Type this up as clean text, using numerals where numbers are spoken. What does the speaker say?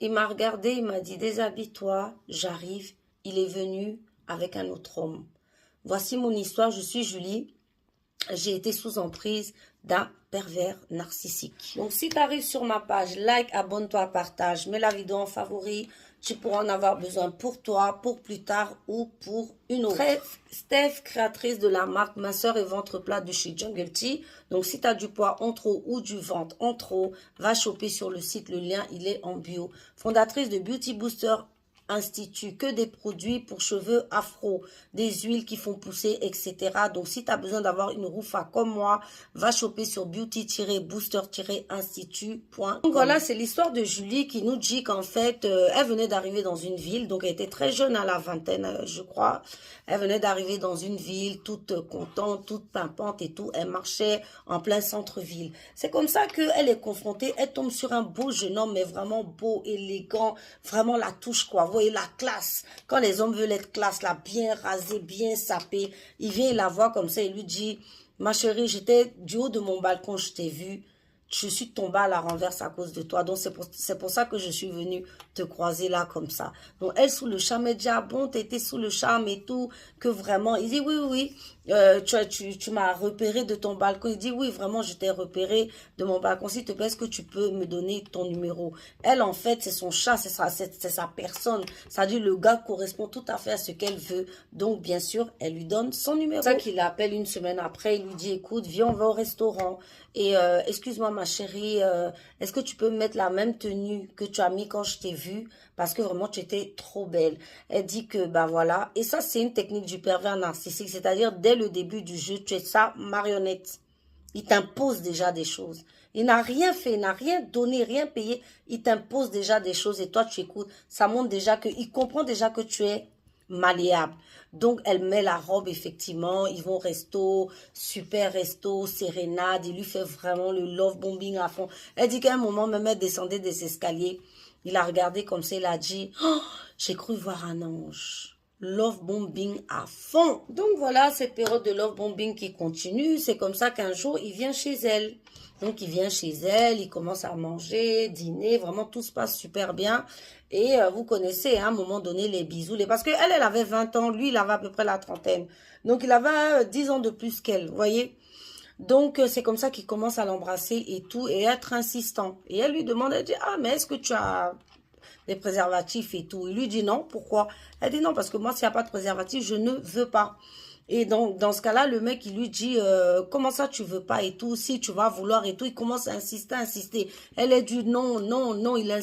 Il m'a regardé, il m'a dit, déshabille-toi, j'arrive. Il est venu avec un autre homme. Voici mon histoire, je suis Julie. J'ai été sous emprise d'un pervers narcissique. Donc, si tu arrives sur ma page, like, abonne-toi, partage, mets la vidéo en favori. Tu pourras en avoir besoin pour toi, pour plus tard ou pour une autre. Steph, créatrice de la marque Ma Soeur et Ventre Plat de chez Jungle Tea. Donc, si tu as du poids en trop ou du ventre en trop, va choper sur le site. Le lien, il est en bio. Fondatrice de Beauty Booster Institut, que des produits pour cheveux afro, des huiles qui font pousser, etc. Donc, si tu as besoin d'avoir une roufa comme moi, va choper sur beauty-booster-institut.com. Donc, voilà, c'est l'histoire de Julie qui nous dit qu'en fait, elle venait d'arriver dans une ville. Donc, elle était très jeune, à la vingtaine, je crois. Elle venait d'arriver dans une ville, toute contente, toute pimpante et tout. Elle marchait en plein centre-ville. C'est comme ça qu'elle est confrontée. Elle tombe sur un beau jeune homme, mais vraiment beau, élégant, vraiment la touche, quoi. Vous voyez la classe. Quand les hommes veulent être classe, là, bien rasé, bien sapé, il vient, il la voit comme ça, il lui dit, ma chérie, j'étais du haut de mon balcon, je t'ai vu. Je suis tombée à la renverse à cause de toi. Donc, c'est pour ça que je suis venue te croiser là comme ça. Donc, elle, sous le charme, elle dit, ah bon, t'étais sous le charme et tout, que vraiment. Il dit, oui, oui, tu m'as repéré de ton balcon. Il dit, oui, vraiment, je t'ai repéré de mon balcon. S'il te plaît, est-ce que tu peux me donner ton numéro? Elle, en fait, c'est son chat, c'est sa personne. Ça dit, le gars correspond tout à fait à ce qu'elle veut. Donc, bien sûr, elle lui donne son numéro. C'est ça qu'il l'appelle une semaine après. Il lui dit, écoute, viens, on va au restaurant. Et excuse-moi, ma chérie, est-ce que tu peux mettre la même tenue que tu as mis quand je t'ai vue? Parce que vraiment, tu étais trop belle. Elle dit que, bah voilà. Et ça, c'est une technique du pervers narcissique. C'est-à-dire, dès le début du jeu, tu es sa marionnette. Il t'impose déjà des choses. Il n'a rien fait, il n'a rien donné, rien payé. Il t'impose déjà des choses et toi, tu écoutes. Ça montre déjà qu'il comprend déjà que tu es malléable. Donc, elle met la robe, effectivement. Ils vont resto, super resto, sérénade. Il lui fait vraiment le love bombing à fond. Elle dit qu'à un moment, même elle descendait des escaliers. Il a regardé comme ça, il a dit, oh, j'ai cru voir un ange. Love bombing à fond. Donc voilà, cette période de love bombing qui continue. C'est comme ça qu'un jour, il vient chez elle. Donc, il vient chez elle, il commence à manger, dîner, vraiment tout se passe super bien. Et vous connaissez, à un moment donné, les bisous. Parce qu'elle, elle avait 20 ans, lui, il avait à peu près la trentaine. Donc, il avait 10 ans de plus qu'elle, vous voyez. Donc, c'est comme ça qu'il commence à l'embrasser et tout, et être insistant. Et elle lui demande, elle dit, ah, mais est-ce que tu as des préservatifs et tout? Il lui dit non, pourquoi? Elle dit non, parce que moi, s'il n'y a pas de préservatif, je ne veux pas. Et donc, dans ce cas-là, le mec, il lui dit, comment ça, tu veux pas et tout, si tu vas vouloir et tout, il commence à insister, insister. Elle est du non, non, non, il insiste.